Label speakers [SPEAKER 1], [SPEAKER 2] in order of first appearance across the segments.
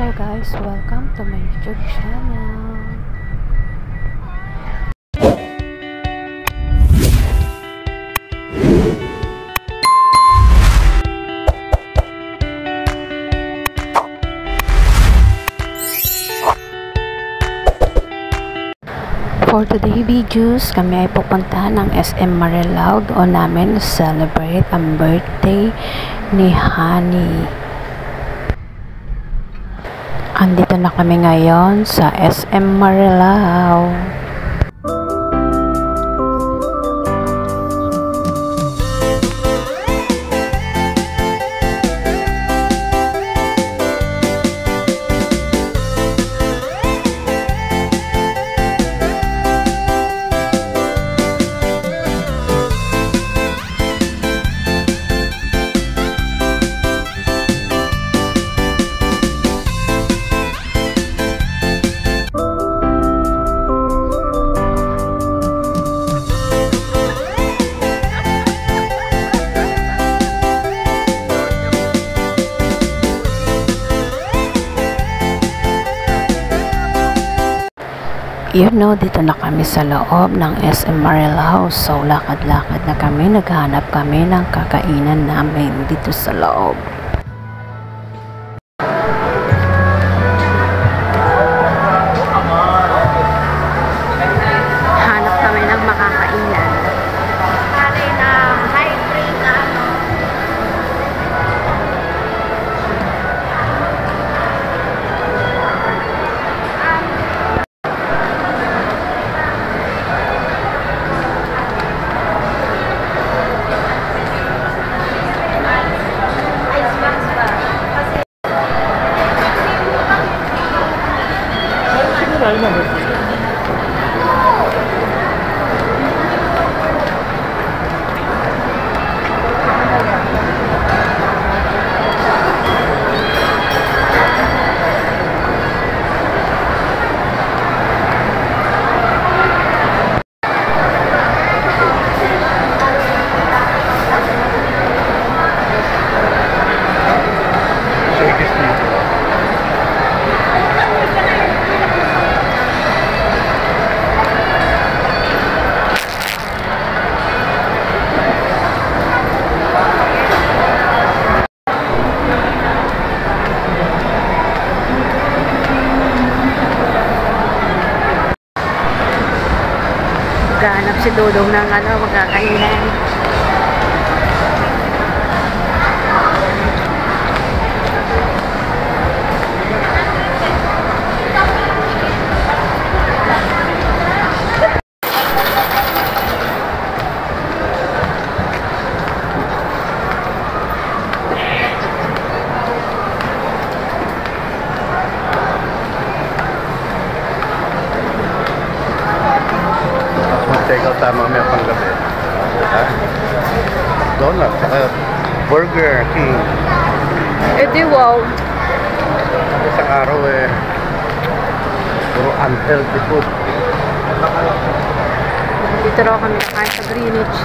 [SPEAKER 1] Hello guys, welcome to my YouTube channel. For today videos, kami ay pupunta ng SM Marilao. Doon namin celebrate ang birthday ni Honey. Andito na kami ngayon sa SM Marilao. Dito na kami sa loob ng SM Marilao. So, lakad-lakad na kami. Naghanap kami ng kakainan namin dito sa loob. Hanap kami ng makakainan. Ganap si Dodong ng magkakainan.
[SPEAKER 2] Take out tayo mamaya pang gabi. Donut, saka Burger King.
[SPEAKER 1] Di wow.
[SPEAKER 2] Isang araw puro unhealthy food.
[SPEAKER 1] Dito raw kami nakain sa Greenwich.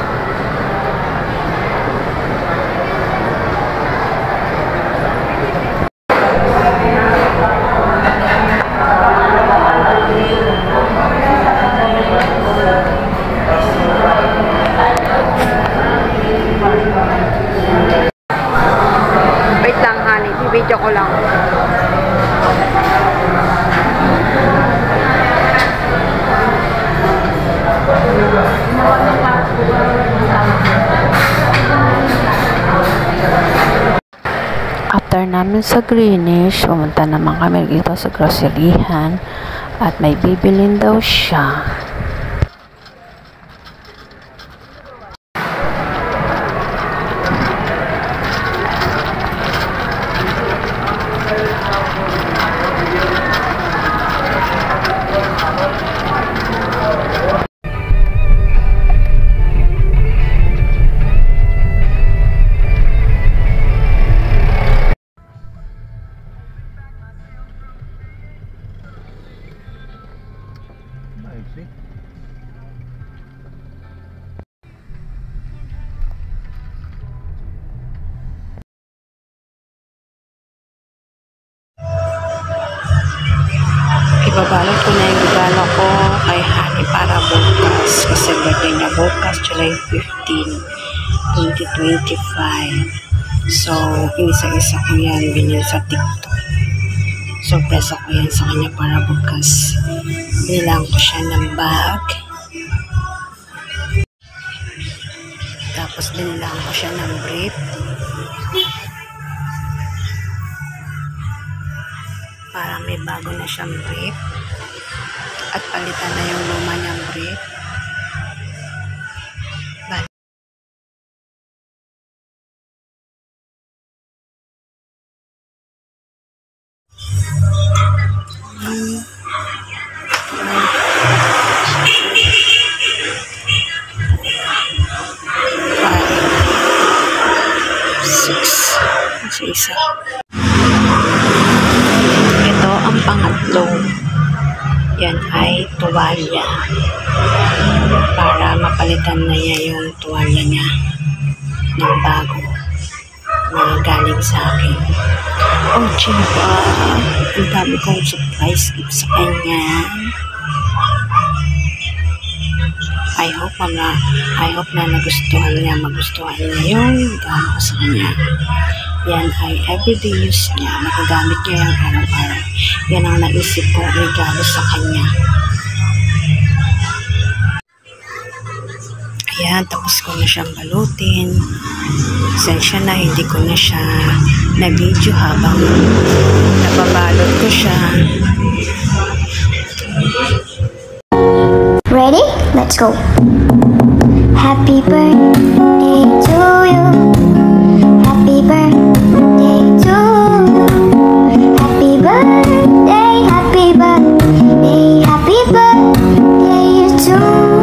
[SPEAKER 1] Wait lang, honey. Video ko lang. After namin sa Greenwich, pumunta naman kami dito sa groceryhan at may bibilin daw siya.
[SPEAKER 2] See?
[SPEAKER 1] Ibabalot ko na yung regalo ko kay Honey para bukas. Kasi birthday niya bukas, July 15, 2025. So, inisa-isa ko yan binili sa TikTok. Surprise ako yan sa kanya para bukas. Binilang ko siya ng bag. Tapos binilang ko siya ng brief. Para may bago na siyang brief. At palitan na yung luma niyang brief. Isa. Ito ang pangatlo. Yan ay tuwalya. Para mapalitan na niya yung tuwalya niya ng bago na galing sa akin. Oh, diba? Ang dami kong surprise gift sa kanya. I hope na magustuhan niya yung regalo ko sa kanya. Yan ay everyday use niya. Nagagamit niya yung araw-araw. Yan ang naisip kong regalo sa kanya. Ayan, tapos ko na siyang balutin. Sensya na, hindi ko na siya na-video habang nababalot ko siya.
[SPEAKER 3] Ready? Let's go. Happy birthday to you. Happy birthday to you. Happy birthday, happy birthday, happy birthday to you.